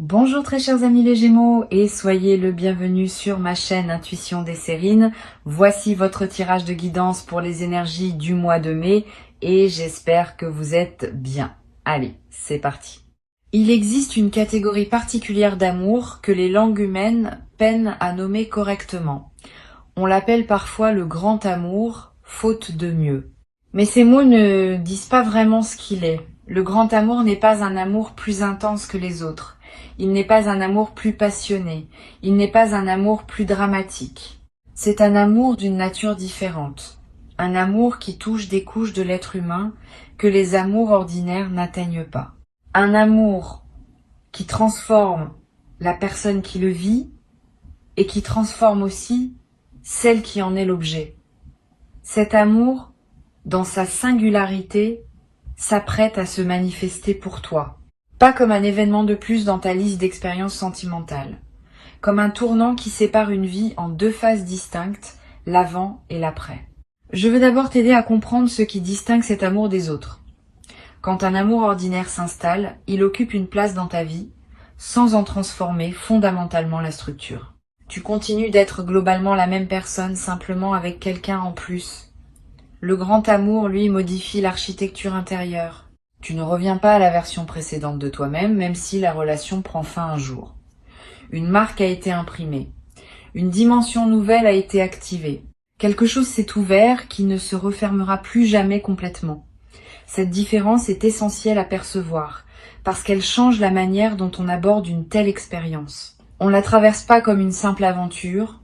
Bonjour très chers amis les Gémeaux et soyez le bienvenu sur ma chaîne Intuition des Sérines. Voici votre tirage de guidance pour les énergies du mois de mai et j'espère que vous êtes bien. Allez, c'est parti. Il existe une catégorie particulière d'amour que les langues humaines peinent à nommer correctement. On l'appelle parfois le grand amour, faute de mieux. Mais ces mots ne disent pas vraiment ce qu'il est. Le grand amour n'est pas un amour plus intense que les autres. Il n'est pas un amour plus passionné. Il n'est pas un amour plus dramatique. C'est un amour d'une nature différente. Un amour qui touche des couches de l'être humain que les amours ordinaires n'atteignent pas. Un amour qui transforme la personne qui le vit et qui transforme aussi celle qui en est l'objet. Cet amour, dans sa singularité, s'apprête à se manifester pour toi. Pas comme un événement de plus dans ta liste d'expériences sentimentales. Comme un tournant qui sépare une vie en deux phases distinctes, l'avant et l'après. Je veux d'abord t'aider à comprendre ce qui distingue cet amour des autres. Quand un amour ordinaire s'installe, il occupe une place dans ta vie, sans en transformer fondamentalement la structure. Tu continues d'être globalement la même personne, simplement avec quelqu'un en plus. Le grand amour, lui, modifie l'architecture intérieure. Tu ne reviens pas à la version précédente de toi-même, même si la relation prend fin un jour. Une marque a été imprimée. Une dimension nouvelle a été activée. Quelque chose s'est ouvert qui ne se refermera plus jamais complètement. Cette différence est essentielle à percevoir, parce qu'elle change la manière dont on aborde une telle expérience. On ne la traverse pas comme une simple aventure,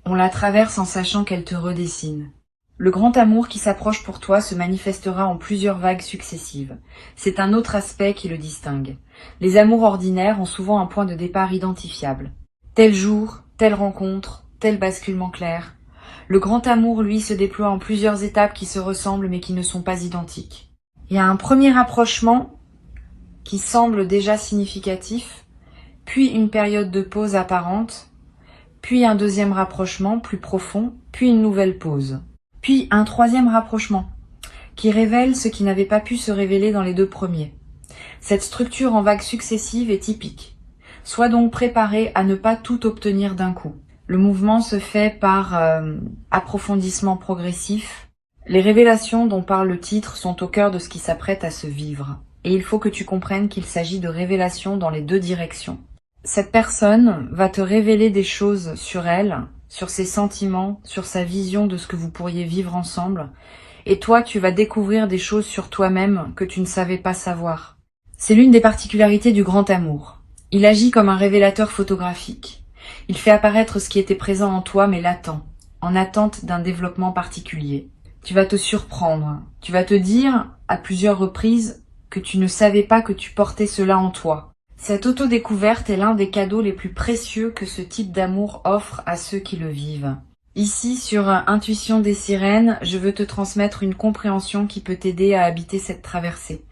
on la traverse en sachant qu'elle te redessine. Le grand amour qui s'approche pour toi se manifestera en plusieurs vagues successives. C'est un autre aspect qui le distingue. Les amours ordinaires ont souvent un point de départ identifiable. Tel jour, telle rencontre, tel basculement clair. Le grand amour, lui, se déploie en plusieurs étapes qui se ressemblent mais qui ne sont pas identiques. Il y a un premier rapprochement qui semble déjà significatif, puis une période de pause apparente, puis un deuxième rapprochement plus profond, puis une nouvelle pause. Puis un troisième rapprochement, qui révèle ce qui n'avait pas pu se révéler dans les deux premiers. Cette structure en vagues successives est typique. Sois donc préparé à ne pas tout obtenir d'un coup. Le mouvement se fait par approfondissement progressif. Les révélations dont parle le titre sont au cœur de ce qui s'apprête à se vivre. Et il faut que tu comprennes qu'il s'agit de révélations dans les deux directions. Cette personne va te révéler des choses sur elle, sur ses sentiments, sur sa vision de ce que vous pourriez vivre ensemble. Et toi, tu vas découvrir des choses sur toi-même que tu ne savais pas savoir. C'est l'une des particularités du grand amour. Il agit comme un révélateur photographique. Il fait apparaître ce qui était présent en toi mais latent, en attente d'un développement particulier. Tu vas te surprendre. Tu vas te dire, à plusieurs reprises, que tu ne savais pas que tu portais cela en toi. Cette autodécouverte est l'un des cadeaux les plus précieux que ce type d'amour offre à ceux qui le vivent. Ici, sur Intuition des Sirènes, je veux te transmettre une compréhension qui peut t'aider à habiter cette traversée.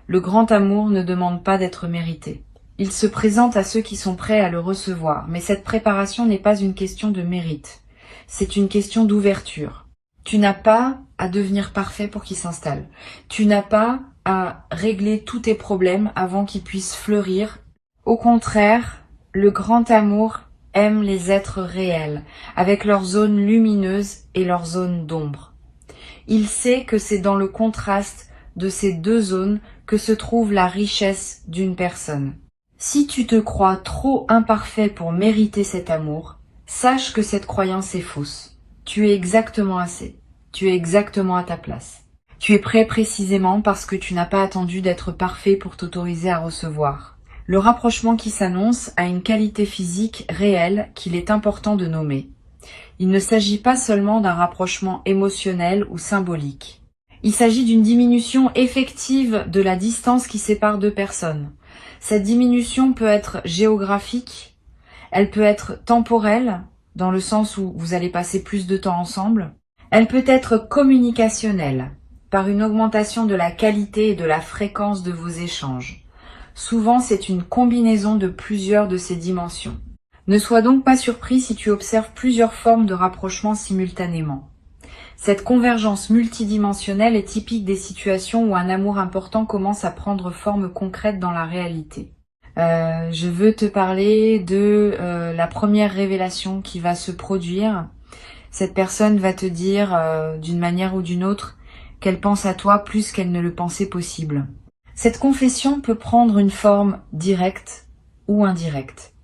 Le grand amour ne demande pas d'être mérité. Il se présente à ceux qui sont prêts à le recevoir, mais cette préparation n'est pas une question de mérite. C'est une question d'ouverture. Tu n'as pas à devenir parfait pour qu'il s'installe. Tu n'as pas à régler tous tes problèmes avant qu'ils puissent fleurir. Au contraire, le grand amour aime les êtres réels, avec leurs zones lumineuses et leurs zones d'ombre. Il sait que c'est dans le contraste de ces deux zones que se trouve la richesse d'une personne. Si tu te crois trop imparfait pour mériter cet amour, sache que cette croyance est fausse. Tu es exactement assez. Tu es exactement à ta place. Tu es prêt précisément parce que tu n'as pas attendu d'être parfait pour t'autoriser à recevoir. Le rapprochement qui s'annonce a une qualité physique réelle qu'il est important de nommer. Il ne s'agit pas seulement d'un rapprochement émotionnel ou symbolique. Il s'agit d'une diminution effective de la distance qui sépare deux personnes. Cette diminution peut être géographique, elle peut être temporelle, dans le sens où vous allez passer plus de temps ensemble. Elle peut être communicationnelle, par une augmentation de la qualité et de la fréquence de vos échanges. Souvent, c'est une combinaison de plusieurs de ces dimensions. Ne sois donc pas surpris si tu observes plusieurs formes de rapprochement simultanément. Cette convergence multidimensionnelle est typique des situations où un amour important commence à prendre forme concrète dans la réalité. Je veux te parler de la première révélation qui va se produire. Cette personne va te dire d'une manière ou d'une autre qu'elle pense à toi plus qu'elle ne le pensait possible. Cette confession peut prendre une forme directe ou indirecte.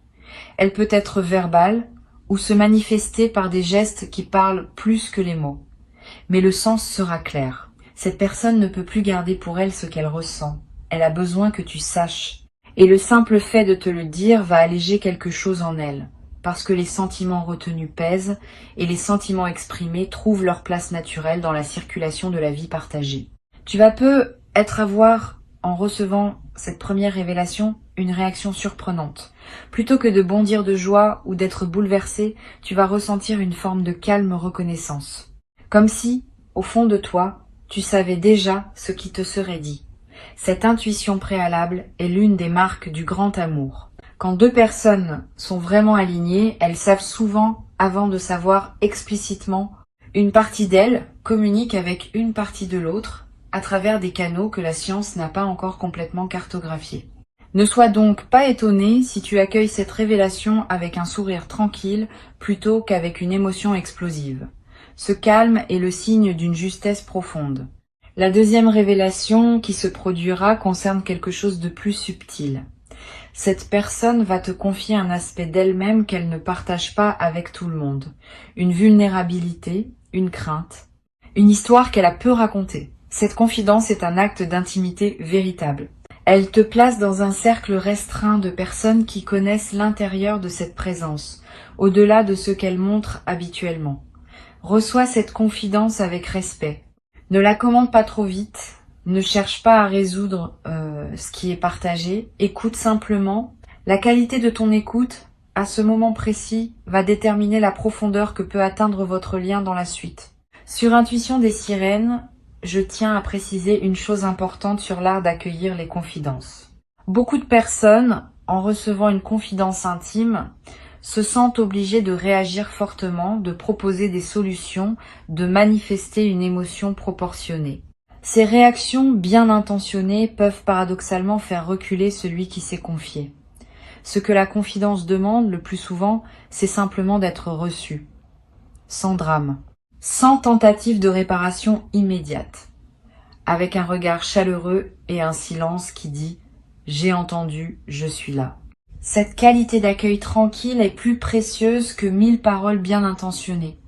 Elle peut être verbale ou se manifester par des gestes qui parlent plus que les mots. Mais le sens sera clair. Cette personne ne peut plus garder pour elle ce qu'elle ressent. Elle a besoin que tu saches. Et le simple fait de te le dire va alléger quelque chose en elle, parce que les sentiments retenus pèsent et les sentiments exprimés trouvent leur place naturelle dans la circulation de la vie partagée. Tu vas avoir, en recevant cette première révélation, une réaction surprenante. Plutôt que de bondir de joie ou d'être bouleversé, tu vas ressentir une forme de calme reconnaissance. Comme si, au fond de toi, tu savais déjà ce qui te serait dit. Cette intuition préalable est l'une des marques du grand amour. Quand deux personnes sont vraiment alignées, elles savent souvent, avant de savoir explicitement, une partie d'elles communique avec une partie de l'autre à travers des canaux que la science n'a pas encore complètement cartographiés. Ne sois donc pas étonné si tu accueilles cette révélation avec un sourire tranquille plutôt qu'avec une émotion explosive. Ce calme est le signe d'une justesse profonde. La deuxième révélation qui se produira concerne quelque chose de plus subtil. Cette personne va te confier un aspect d'elle-même qu'elle ne partage pas avec tout le monde. Une vulnérabilité, une crainte, une histoire qu'elle a peu racontée. Cette confidence est un acte d'intimité véritable. Elle te place dans un cercle restreint de personnes qui connaissent l'intérieur de cette présence, au-delà de ce qu'elle montre habituellement. Reçois cette confidence avec respect. Ne la commande pas trop vite, ne cherche pas à résoudre ce qui est partagé, écoute simplement. La qualité de ton écoute, à ce moment précis, va déterminer la profondeur que peut atteindre votre lien dans la suite. Sur Intuition des sirènes, je tiens à préciser une chose importante sur l'art d'accueillir les confidences. Beaucoup de personnes, en recevant une confidence intime, se sentent obligés de réagir fortement, de proposer des solutions, de manifester une émotion proportionnée. Ces réactions bien intentionnées peuvent paradoxalement faire reculer celui qui s'est confié. Ce que la confidence demande le plus souvent, c'est simplement d'être reçu, sans drame, sans tentative de réparation immédiate, avec un regard chaleureux et un silence qui dit « J'ai entendu, je suis là ». Cette qualité d'accueil tranquille est plus précieuse que 1000 paroles bien intentionnées.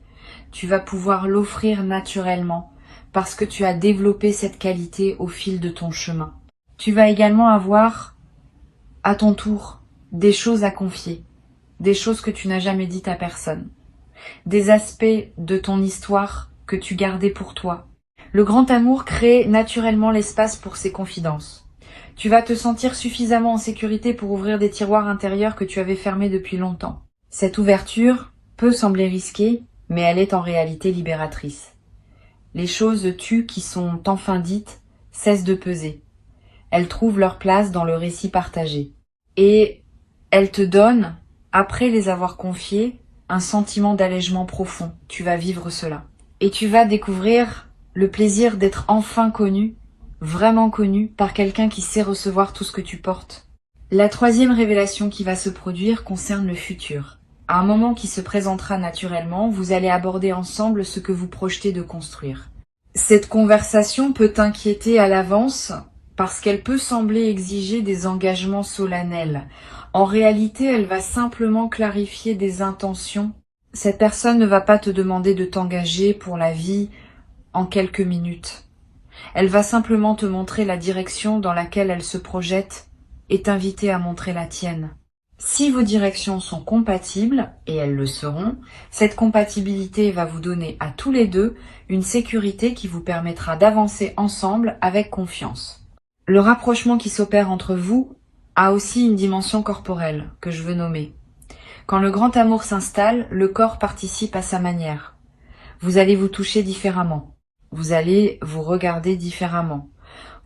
Tu vas pouvoir l'offrir naturellement parce que tu as développé cette qualité au fil de ton chemin. Tu vas également avoir, à ton tour, des choses à confier, des choses que tu n'as jamais dites à personne, des aspects de ton histoire que tu gardais pour toi. Le grand amour crée naturellement l'espace pour ces confidences. Tu vas te sentir suffisamment en sécurité pour ouvrir des tiroirs intérieurs que tu avais fermés depuis longtemps. Cette ouverture peut sembler risquée, mais elle est en réalité libératrice. Les choses tues qui sont enfin dites cessent de peser. Elles trouvent leur place dans le récit partagé. Et elles te donnent, après les avoir confiées, un sentiment d'allègement profond. Tu vas vivre cela. Et tu vas découvrir le plaisir d'être enfin connu, vraiment connu par quelqu'un qui sait recevoir tout ce que tu portes. La troisième révélation qui va se produire concerne le futur. À un moment qui se présentera naturellement, vous allez aborder ensemble ce que vous projetez de construire. Cette conversation peut t'inquiéter à l'avance parce qu'elle peut sembler exiger des engagements solennels. En réalité, elle va simplement clarifier des intentions. Cette personne ne va pas te demander de t'engager pour la vie en quelques minutes. Elle va simplement te montrer la direction dans laquelle elle se projette et t'inviter à montrer la tienne. Si vos directions sont compatibles, et elles le seront, cette compatibilité va vous donner à tous les deux une sécurité qui vous permettra d'avancer ensemble avec confiance. Le rapprochement qui s'opère entre vous a aussi une dimension corporelle que je veux nommer. Quand le grand amour s'installe, le corps participe à sa manière. Vous allez vous toucher différemment. Vous allez vous regarder différemment.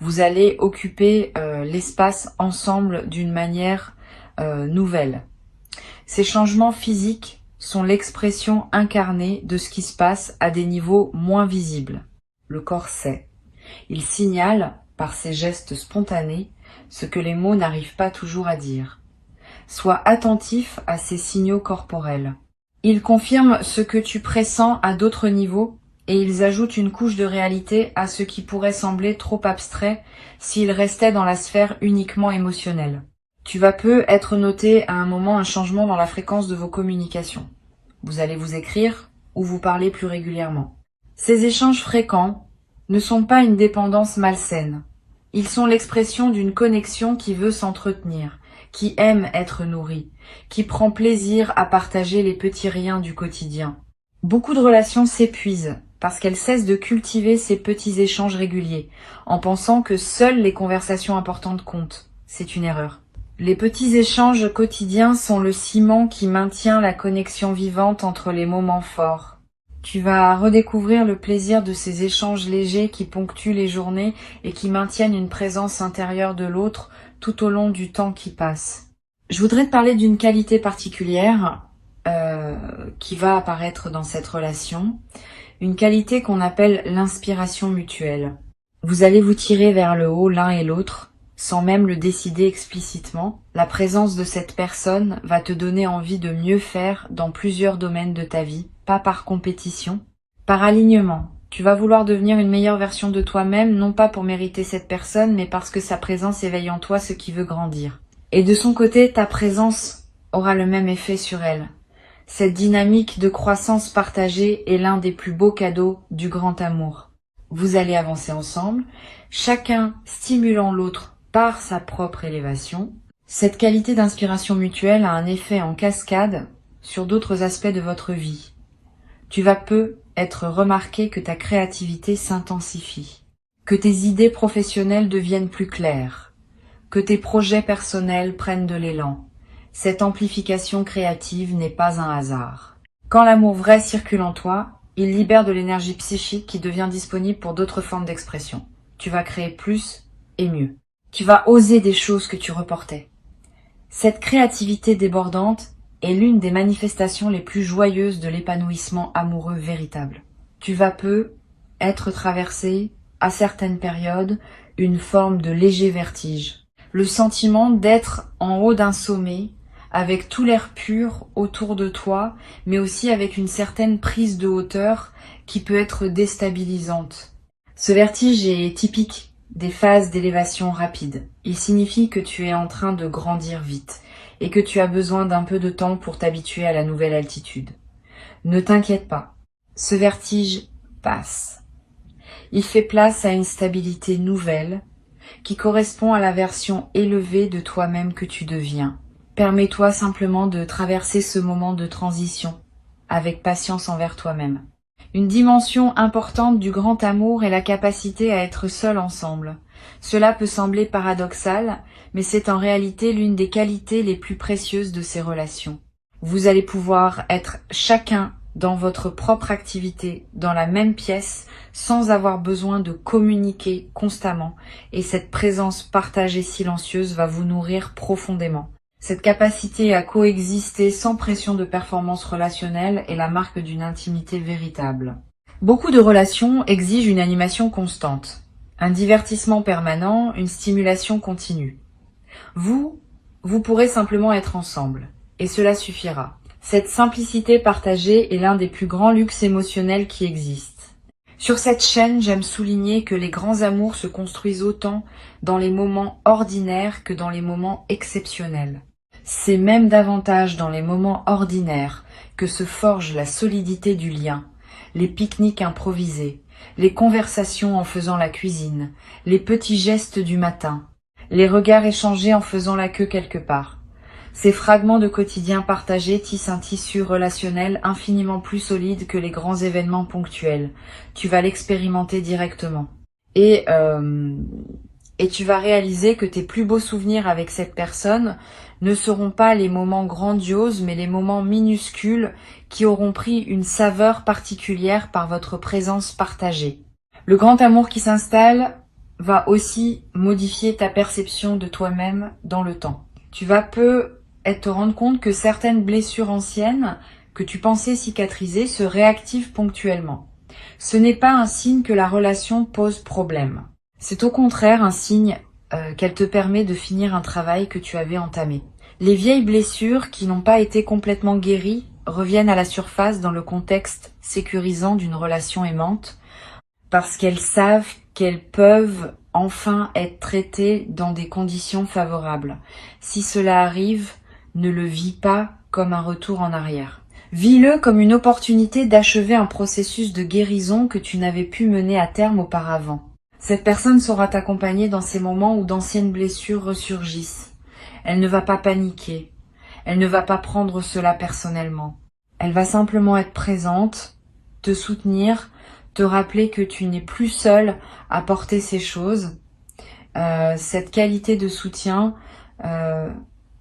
Vous allez occuper l'espace ensemble d'une manière nouvelle. Ces changements physiques sont l'expression incarnée de ce qui se passe à des niveaux moins visibles. Le corps sait. Il signale, par ses gestes spontanés, ce que les mots n'arrivent pas toujours à dire. Sois attentif à ces signaux corporels. Ils confirment ce que tu pressens à d'autres niveaux et ils ajoutent une couche de réalité à ce qui pourrait sembler trop abstrait s'il restait dans la sphère uniquement émotionnelle. Tu vas peu être noté à un moment un changement dans la fréquence de vos communications. Vous allez vous écrire ou vous parler plus régulièrement. Ces échanges fréquents ne sont pas une dépendance malsaine. Ils sont l'expression d'une connexion qui veut s'entretenir, qui aime être nourrie, qui prend plaisir à partager les petits riens du quotidien. Beaucoup de relations s'épuisent parce qu'elles cessent de cultiver ces petits échanges réguliers, en pensant que seules les conversations importantes comptent. C'est une erreur. Les petits échanges quotidiens sont le ciment qui maintient la connexion vivante entre les moments forts. Tu vas redécouvrir le plaisir de ces échanges légers qui ponctuent les journées et qui maintiennent une présence intérieure de l'autre tout au long du temps qui passe. Je voudrais te parler d'une qualité particulière qui va apparaître dans cette relation, une qualité qu'on appelle l'inspiration mutuelle. Vous allez vous tirer vers le haut l'un et l'autre, sans même le décider explicitement. La présence de cette personne va te donner envie de mieux faire dans plusieurs domaines de ta vie, pas par compétition, par alignement. Tu vas vouloir devenir une meilleure version de toi-même, non pas pour mériter cette personne, mais parce que sa présence éveille en toi ce qui veut grandir. Et de son côté, ta présence aura le même effet sur elle. Cette dynamique de croissance partagée est l'un des plus beaux cadeaux du grand amour. Vous allez avancer ensemble, chacun stimulant l'autre par sa propre élévation. Cette qualité d'inspiration mutuelle a un effet en cascade sur d'autres aspects de votre vie. Tu vas peu être remarqué que ta créativité s'intensifie, que tes idées professionnelles deviennent plus claires, que tes projets personnels prennent de l'élan. Cette amplification créative n'est pas un hasard. Quand l'amour vrai circule en toi, il libère de l'énergie psychique qui devient disponible pour d'autres formes d'expression. Tu vas créer plus et mieux. Tu vas oser des choses que tu reportais. Cette créativité débordante est l'une des manifestations les plus joyeuses de l'épanouissement amoureux véritable. Tu vas peu être traversé, à certaines périodes, une forme de léger vertige. Le sentiment d'être en haut d'un sommet, avec tout l'air pur autour de toi, mais aussi avec une certaine prise de hauteur qui peut être déstabilisante. Ce vertige est typique des phases d'élévation rapide. Il signifie que tu es en train de grandir vite et que tu as besoin d'un peu de temps pour t'habituer à la nouvelle altitude. Ne t'inquiète pas, ce vertige passe. Il fait place à une stabilité nouvelle qui correspond à la version élevée de toi-même que tu deviens. Permets-toi simplement de traverser ce moment de transition avec patience envers toi-même. Une dimension importante du grand amour est la capacité à être seul ensemble. Cela peut sembler paradoxal, mais c'est en réalité l'une des qualités les plus précieuses de ces relations. Vous allez pouvoir être chacun dans votre propre activité, dans la même pièce, sans avoir besoin de communiquer constamment, et cette présence partagée silencieuse va vous nourrir profondément. Cette capacité à coexister sans pression de performance relationnelle est la marque d'une intimité véritable. Beaucoup de relations exigent une animation constante, un divertissement permanent, une stimulation continue. Vous pourrez simplement être ensemble, et cela suffira. Cette simplicité partagée est l'un des plus grands luxes émotionnels qui existent. Sur cette chaîne, j'aime souligner que les grands amours se construisent autant dans les moments ordinaires que dans les moments exceptionnels. C'est même davantage dans les moments ordinaires que se forge la solidité du lien, les pique-niques improvisés, les conversations en faisant la cuisine, les petits gestes du matin, les regards échangés en faisant la queue quelque part. Ces fragments de quotidien partagés tissent un tissu relationnel infiniment plus solide que les grands événements ponctuels. Tu vas l'expérimenter directement. Et tu vas réaliser que tes plus beaux souvenirs avec cette personne ne seront pas les moments grandioses, mais les moments minuscules qui auront pris une saveur particulière par votre présence partagée. Le grand amour qui s'installe va aussi modifier ta perception de toi-même dans le temps. Tu vas peu te rendre compte que certaines blessures anciennes que tu pensais cicatriser se réactivent ponctuellement. Ce n'est pas un signe que la relation pose problème. C'est au contraire un signe qu'elle te permet de finir un travail que tu avais entamé. Les vieilles blessures qui n'ont pas été complètement guéries reviennent à la surface dans le contexte sécurisant d'une relation aimante, parce qu'elles savent qu'elles peuvent enfin être traitées dans des conditions favorables. Si cela arrive, ne le vis pas comme un retour en arrière. Vis-le comme une opportunité d'achever un processus de guérison que tu n'avais pu mener à terme auparavant. Cette personne saura t'accompagner dans ces moments où d'anciennes blessures ressurgissent. Elle ne va pas paniquer. Elle ne va pas prendre cela personnellement. Elle va simplement être présente, te soutenir, te rappeler que tu n'es plus seul à porter ces choses. Cette qualité de soutien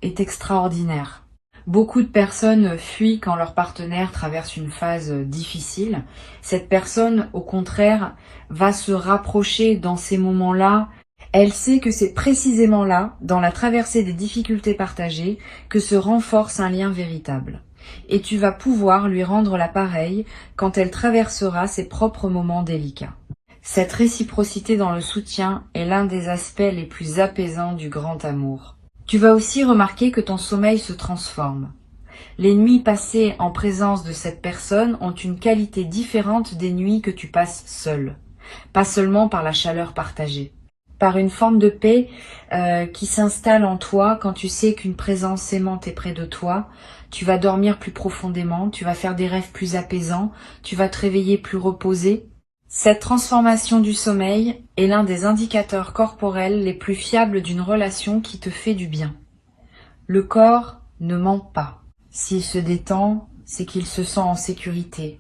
est extraordinaire. Beaucoup de personnes fuient quand leur partenaire traverse une phase difficile. Cette personne, au contraire, va se rapprocher dans ces moments-là. Elle sait que c'est précisément là, dans la traversée des difficultés partagées, que se renforce un lien véritable. Et tu vas pouvoir lui rendre l'appareil quand elle traversera ses propres moments délicats. Cette réciprocité dans le soutien est l'un des aspects les plus apaisants du grand amour. Tu vas aussi remarquer que ton sommeil se transforme. Les nuits passées en présence de cette personne ont une qualité différente des nuits que tu passes seul. Pas seulement par la chaleur partagée, par une forme de paix qui s'installe en toi quand tu sais qu'une présence aimante est près de toi. Tu vas dormir plus profondément, tu vas faire des rêves plus apaisants, tu vas te réveiller plus reposé. Cette transformation du sommeil est l'un des indicateurs corporels les plus fiables d'une relation qui te fait du bien. Le corps ne ment pas. S'il se détend, c'est qu'il se sent en sécurité.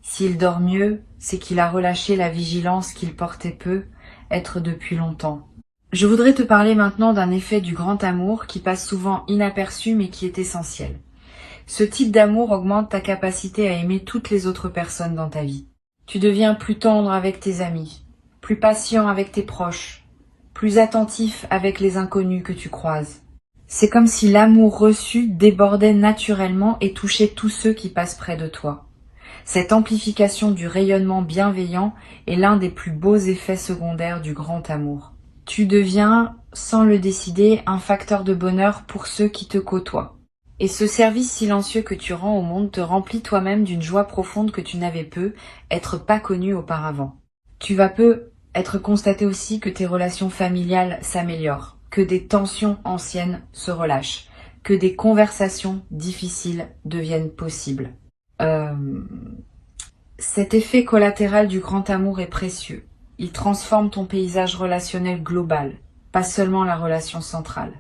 S'il dort mieux, c'est qu'il a relâché la vigilance qu'il portait peu, être depuis longtemps. Je voudrais te parler maintenant d'un effet du grand amour qui passe souvent inaperçu mais qui est essentiel. Ce type d'amour augmente ta capacité à aimer toutes les autres personnes dans ta vie. Tu deviens plus tendre avec tes amis, plus patient avec tes proches, plus attentif avec les inconnus que tu croises. C'est comme si l'amour reçu débordait naturellement et touchait tous ceux qui passent près de toi. Cette amplification du rayonnement bienveillant est l'un des plus beaux effets secondaires du grand amour. Tu deviens, sans le décider, un facteur de bonheur pour ceux qui te côtoient. Et ce service silencieux que tu rends au monde te remplit toi-même d'une joie profonde que tu n'avais peu être pas connue auparavant. Tu vas peu être constaté aussi que tes relations familiales s'améliorent, que des tensions anciennes se relâchent, que des conversations difficiles deviennent possibles. Cet effet collatéral du grand amour est précieux. Il transforme ton paysage relationnel global, pas seulement la relation centrale.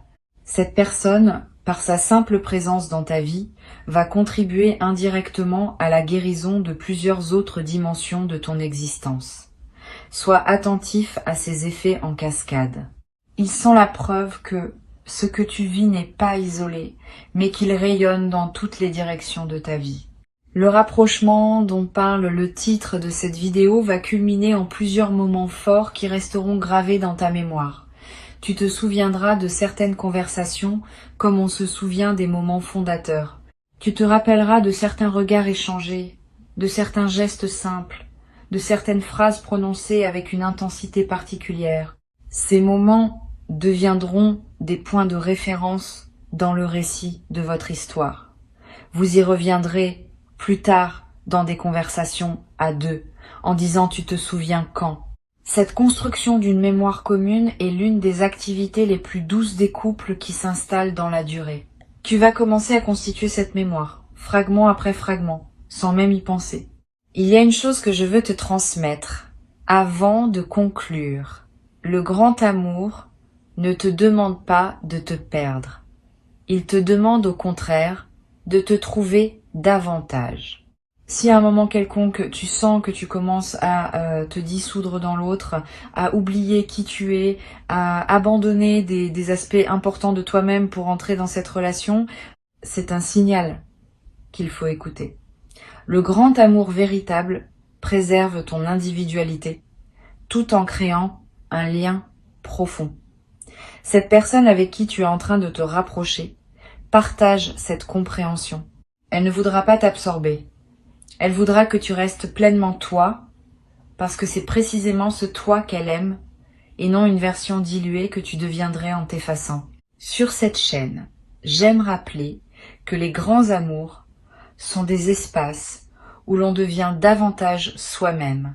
Cette personne, par sa simple présence dans ta vie, va contribuer indirectement à la guérison de plusieurs autres dimensions de ton existence. Sois attentif à ces effets en cascade. Ils sont la preuve que ce que tu vis n'est pas isolé, mais qu'il rayonne dans toutes les directions de ta vie. Le rapprochement dont parle le titre de cette vidéo va culminer en plusieurs moments forts qui resteront gravés dans ta mémoire. Tu te souviendras de certaines conversations comme on se souvient des moments fondateurs. Tu te rappelleras de certains regards échangés, de certains gestes simples, de certaines phrases prononcées avec une intensité particulière. Ces moments deviendront des points de référence dans le récit de votre histoire. Vous y reviendrez plus tard dans des conversations à deux, en disant « tu te souviens quand ?» Cette construction d'une mémoire commune est l'une des activités les plus douces des couples qui s'installent dans la durée. Tu vas commencer à constituer cette mémoire, fragment après fragment, sans même y penser. Il y a une chose que je veux te transmettre, avant de conclure. Le grand amour ne te demande pas de te perdre. Il te demande au contraire de te trouver davantage. Si à un moment quelconque tu sens que tu commences à te dissoudre dans l'autre, à oublier qui tu es, à abandonner des aspects importants de toi-même pour entrer dans cette relation, c'est un signal qu'il faut écouter. Le grand amour véritable préserve ton individualité, tout en créant un lien profond. Cette personne avec qui tu es en train de te rapprocher partage cette compréhension. Elle ne voudra pas t'absorber. Elle voudra que tu restes pleinement toi, parce que c'est précisément ce toi qu'elle aime et non une version diluée que tu deviendrais en t'effaçant. Sur cette chaîne, j'aime rappeler que les grands amours sont des espaces où l'on devient davantage soi-même,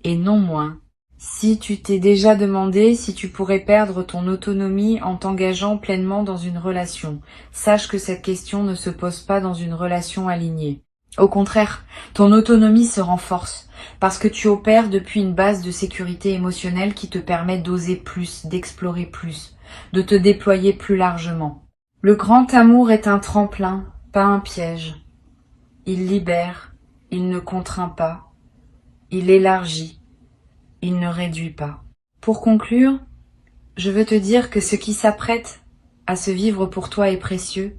et non moins. Si tu t'es déjà demandé si tu pourrais perdre ton autonomie en t'engageant pleinement dans une relation, sache que cette question ne se pose pas dans une relation alignée. Au contraire, ton autonomie se renforce parce que tu opères depuis une base de sécurité émotionnelle qui te permet d'oser plus, d'explorer plus, de te déployer plus largement. Le grand amour est un tremplin, pas un piège. Il libère, il ne contraint pas, il élargit. Il ne réduit pas. Pour conclure, je veux te dire que ce qui s'apprête à se vivre pour toi est précieux,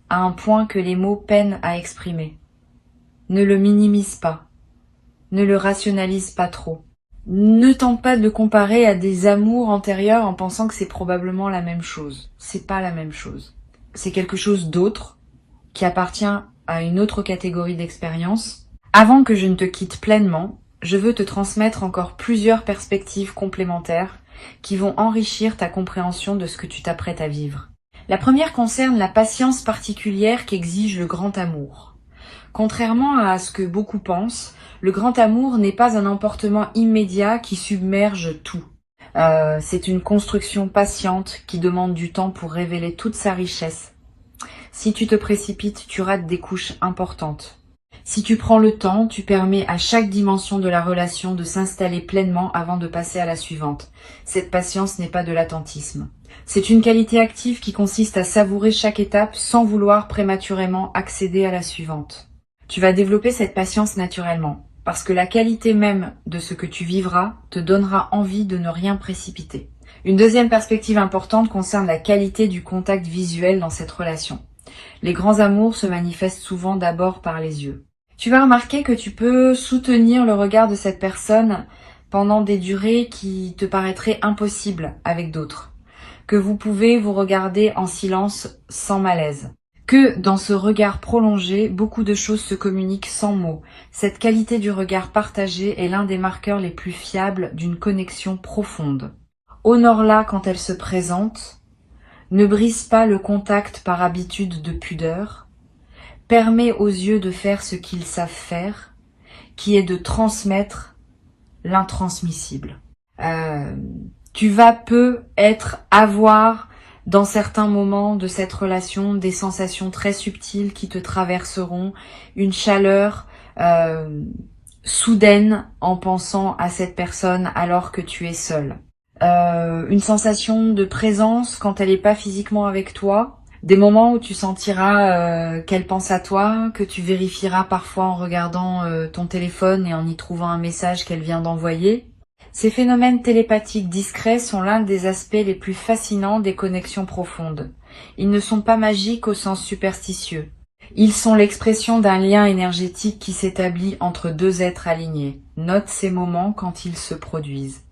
à un point que les mots peinent à exprimer. Ne le minimise pas, ne le rationalise pas trop. Ne tente pas de le comparer à des amours antérieurs en pensant que c'est probablement la même chose. C'est pas la même chose. C'est quelque chose d'autre, qui appartient à une autre catégorie d'expérience. Avant que je ne te quitte pleinement, je veux te transmettre encore plusieurs perspectives complémentaires qui vont enrichir ta compréhension de ce que tu t'apprêtes à vivre. La première concerne la patience particulière qu'exige le grand amour. Contrairement à ce que beaucoup pensent, le grand amour n'est pas un emportement immédiat qui submerge tout. C'est une construction patiente qui demande du temps pour révéler toute sa richesse. Si tu te précipites, tu rates des couches importantes. Si tu prends le temps, tu permets à chaque dimension de la relation de s'installer pleinement avant de passer à la suivante. Cette patience n'est pas de l'attentisme. C'est une qualité active qui consiste à savourer chaque étape sans vouloir prématurément accéder à la suivante. Tu vas développer cette patience naturellement, parce que la qualité même de ce que tu vivras te donnera envie de ne rien précipiter. Une deuxième perspective importante concerne la qualité du contact visuel dans cette relation. Les grands amours se manifestent souvent d'abord par les yeux. Tu vas remarquer que tu peux soutenir le regard de cette personne pendant des durées qui te paraîtraient impossibles avec d'autres. Que vous pouvez vous regarder en silence sans malaise. Que dans ce regard prolongé, beaucoup de choses se communiquent sans mots. Cette qualité du regard partagé est l'un des marqueurs les plus fiables d'une connexion profonde. Honore-la quand elle se présente. Ne brise pas le contact par habitude de pudeur. Permet aux yeux de faire ce qu'ils savent faire, qui est de transmettre l'intransmissible. Tu vas avoir dans certains moments de cette relation des sensations très subtiles qui te traverseront, une chaleur soudaine en pensant à cette personne alors que tu es seul. Une sensation de présence quand elle n'est pas physiquement avec toi. Des moments où tu sentiras qu'elle pense à toi, que tu vérifieras parfois en regardant ton téléphone et en y trouvant un message qu'elle vient d'envoyer. Ces phénomènes télépathiques discrets sont l'un des aspects les plus fascinants des connexions profondes. Ils ne sont pas magiques au sens superstitieux. Ils sont l'expression d'un lien énergétique qui s'établit entre deux êtres alignés. Note ces moments quand ils se produisent.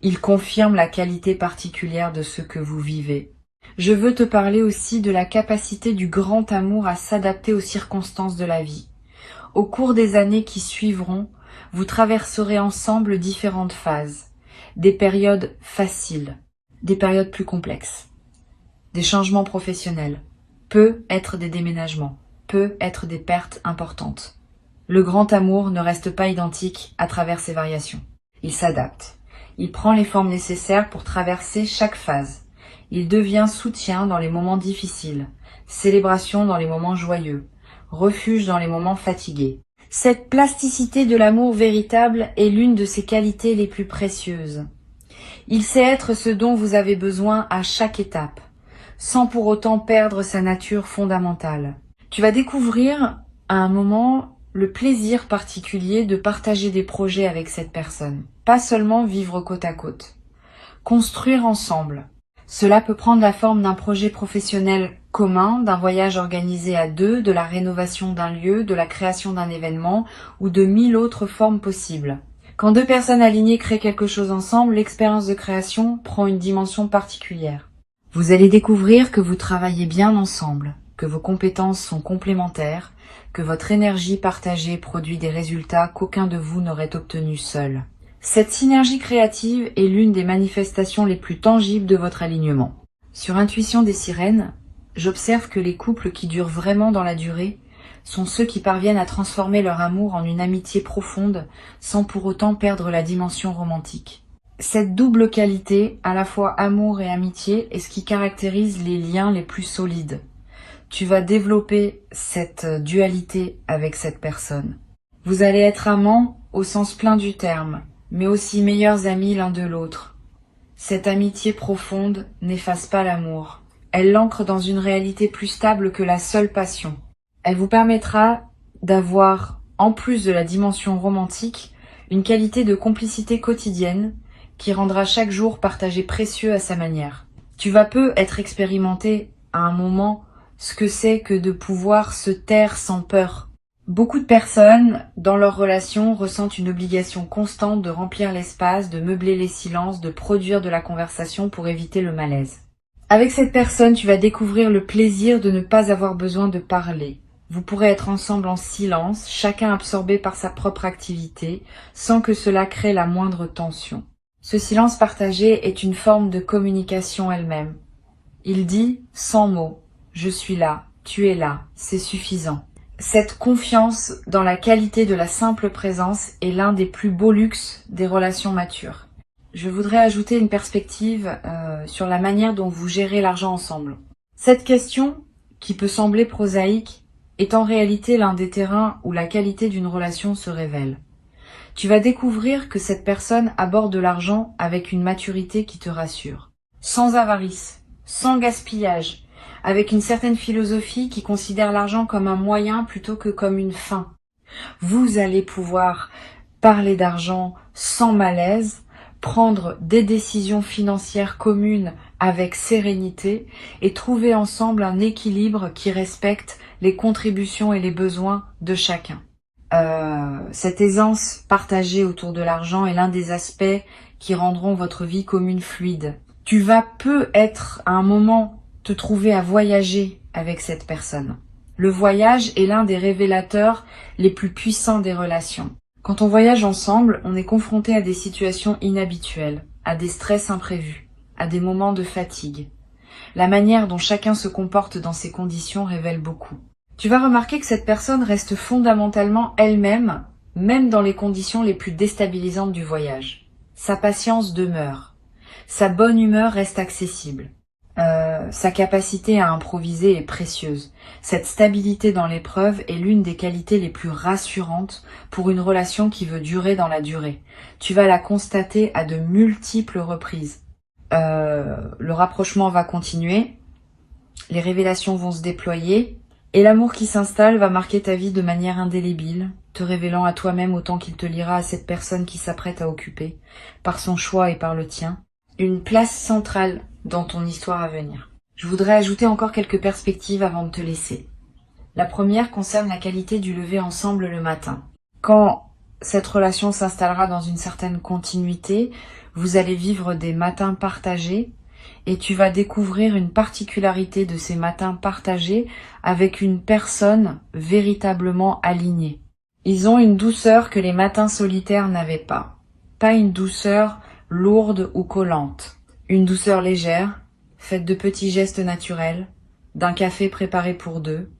Ils confirment la qualité particulière de ce que vous vivez. Je veux te parler aussi de la capacité du grand amour à s'adapter aux circonstances de la vie. Au cours des années qui suivront, vous traverserez ensemble différentes phases, des périodes faciles, des périodes plus complexes, des changements professionnels, peut être des déménagements, peut être des pertes importantes. Le grand amour ne reste pas identique à travers ces variations. Il s'adapte. Il prend les formes nécessaires pour traverser chaque phase. Il devient soutien dans les moments difficiles, célébration dans les moments joyeux, refuge dans les moments fatigués. Cette plasticité de l'amour véritable est l'une de ses qualités les plus précieuses. Il sait être ce dont vous avez besoin à chaque étape, sans pour autant perdre sa nature fondamentale. Tu vas découvrir à un moment le plaisir particulier de partager des projets avec cette personne, pas seulement vivre côte à côte. Construire ensemble. Cela peut prendre la forme d'un projet professionnel commun, d'un voyage organisé à deux, de la rénovation d'un lieu, de la création d'un événement ou de 1000 autres formes possibles. Quand deux personnes alignées créent quelque chose ensemble, l'expérience de création prend une dimension particulière. Vous allez découvrir que vous travaillez bien ensemble, que vos compétences sont complémentaires, que votre énergie partagée produit des résultats qu'aucun de vous n'aurait obtenus seul. Cette synergie créative est l'une des manifestations les plus tangibles de votre alignement. Sur Intuition des sirènes, j'observe que les couples qui durent vraiment dans la durée sont ceux qui parviennent à transformer leur amour en une amitié profonde sans pour autant perdre la dimension romantique. Cette double qualité, à la fois amour et amitié, est ce qui caractérise les liens les plus solides. Tu vas développer cette dualité avec cette personne. Vous allez être amants au sens plein du terme, mais aussi meilleurs amis l'un de l'autre. Cette amitié profonde n'efface pas l'amour. Elle l'ancre dans une réalité plus stable que la seule passion. Elle vous permettra d'avoir, en plus de la dimension romantique, une qualité de complicité quotidienne qui rendra chaque jour partagé précieux à sa manière. Tu vas peu être expérimenté à un moment ce que c'est que de pouvoir se taire sans peur. Beaucoup de personnes, dans leur relation, ressentent une obligation constante de remplir l'espace, de meubler les silences, de produire de la conversation pour éviter le malaise. Avec cette personne, tu vas découvrir le plaisir de ne pas avoir besoin de parler. Vous pourrez être ensemble en silence, chacun absorbé par sa propre activité, sans que cela crée la moindre tension. Ce silence partagé est une forme de communication elle-même. Il dit, sans mots, « Je suis là, tu es là, c'est suffisant ». Cette confiance dans la qualité de la simple présence est l'un des plus beaux luxes des relations matures. Je voudrais ajouter une perspective sur la manière dont vous gérez l'argent ensemble. Cette question, qui peut sembler prosaïque, est en réalité l'un des terrains où la qualité d'une relation se révèle. Tu vas découvrir que cette personne aborde l'argent avec une maturité qui te rassure. Sans avarice, sans gaspillage, avec une certaine philosophie qui considère l'argent comme un moyen plutôt que comme une fin. Vous allez pouvoir parler d'argent sans malaise, prendre des décisions financières communes avec sérénité et trouver ensemble un équilibre qui respecte les contributions et les besoins de chacun. Cette aisance partagée autour de l'argent est l'un des aspects qui rendront votre vie commune fluide. Tu vas peu être à un moment te trouver à voyager avec cette personne. Le voyage est l'un des révélateurs les plus puissants des relations. Quand on voyage ensemble, on est confronté à des situations inhabituelles, à des stress imprévus, à des moments de fatigue. La manière dont chacun se comporte dans ces conditions révèle beaucoup. Tu vas remarquer que cette personne reste fondamentalement elle-même, même dans les conditions les plus déstabilisantes du voyage. Sa patience demeure. Sa bonne humeur reste accessible. Sa capacité à improviser est précieuse. Cette stabilité dans l'épreuve est l'une des qualités les plus rassurantes pour une relation qui veut durer dans la durée. Tu vas la constater à de multiples reprises. Le rapprochement va continuer, les révélations vont se déployer, et l'amour qui s'installe va marquer ta vie de manière indélébile, te révélant à toi-même autant qu'il te liera à cette personne qui s'apprête à occuper, par son choix et par le tien, une place centrale dans ton histoire à venir. Je voudrais ajouter encore quelques perspectives avant de te laisser. La première concerne la qualité du lever ensemble le matin. Quand cette relation s'installera dans une certaine continuité, vous allez vivre des matins partagés et tu vas découvrir une particularité de ces matins partagés avec une personne véritablement alignée. Ils ont une douceur que les matins solitaires n'avaient pas. Pas une douceur lourde ou collante. Une douceur légère, faite de petits gestes naturels, d'un café préparé pour deux,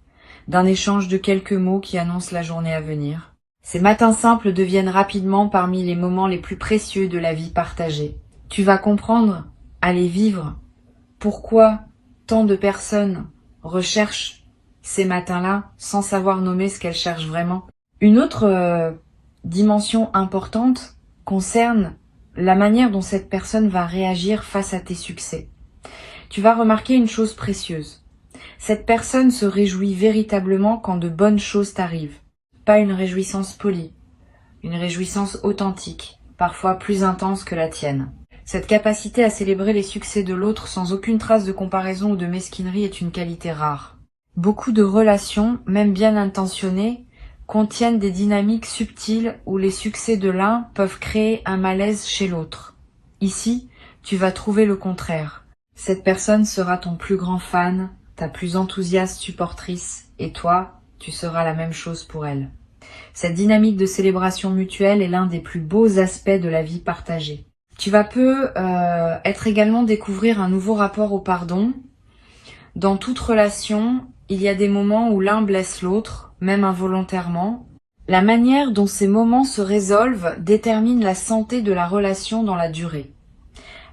d'un échange de quelques mots qui annoncent la journée à venir. Ces matins simples deviennent rapidement parmi les moments les plus précieux de la vie partagée. Tu vas comprendre, à les vivre, pourquoi tant de personnes recherchent ces matins-là sans savoir nommer ce qu'elles cherchent vraiment. Une autre dimension importante concerne la manière dont cette personne va réagir face à tes succès. Tu vas remarquer une chose précieuse. Cette personne se réjouit véritablement quand de bonnes choses t'arrivent. Pas une réjouissance polie, une réjouissance authentique, parfois plus intense que la tienne. Cette capacité à célébrer les succès de l'autre sans aucune trace de comparaison ou de mesquinerie est une qualité rare. Beaucoup de relations, même bien intentionnées, contiennent des dynamiques subtiles où les succès de l'un peuvent créer un malaise chez l'autre. Ici, tu vas trouver le contraire. Cette personne sera ton plus grand fan, ta plus enthousiaste supportrice, et toi, tu seras la même chose pour elle. Cette dynamique de célébration mutuelle est l'un des plus beaux aspects de la vie partagée. Tu vas être également découvrir un nouveau rapport au pardon. Dans toute relation, il y a des moments où l'un blesse l'autre, même involontairement. La manière dont ces moments se résolvent détermine la santé de la relation dans la durée.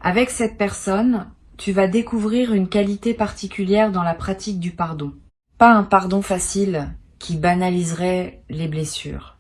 Avec cette personne, tu vas découvrir une qualité particulière dans la pratique du pardon. Pas un pardon facile qui banaliserait les blessures.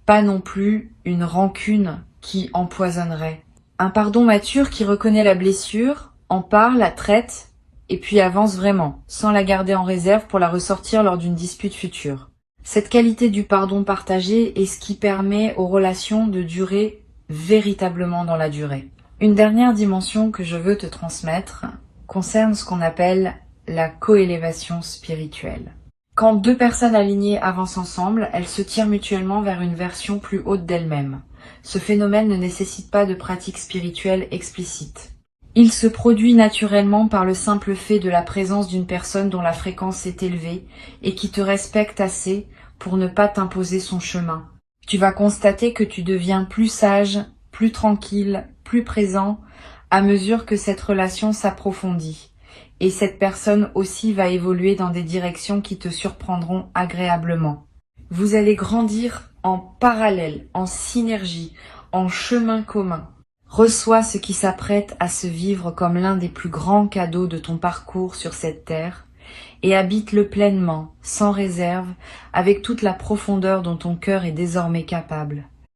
Pas non plus une rancune qui empoisonnerait. Un pardon mature qui reconnaît la blessure, en parle, la traite, et puis avance vraiment, sans la garder en réserve pour la ressortir lors d'une dispute future. Cette qualité du pardon partagé est ce qui permet aux relations de durer véritablement dans la durée. Une dernière dimension que je veux te transmettre concerne ce qu'on appelle la coélévation spirituelle. Quand deux personnes alignées avancent ensemble, elles se tirent mutuellement vers une version plus haute d'elles-mêmes. Ce phénomène ne nécessite pas de pratique spirituelle explicite. Il se produit naturellement par le simple fait de la présence d'une personne dont la fréquence est élevée et qui te respecte assez pour ne pas t'imposer son chemin. Tu vas constater que tu deviens plus sage, plus tranquille, plus présent à mesure que cette relation s'approfondit. Et cette personne aussi va évoluer dans des directions qui te surprendront agréablement. Vous allez grandir en parallèle, en synergie, en chemin commun. Reçois ce qui s'apprête à se vivre comme l'un des plus grands cadeaux de ton parcours sur cette terre et habite-le pleinement, sans réserve, avec toute la profondeur dont ton cœur est désormais capable.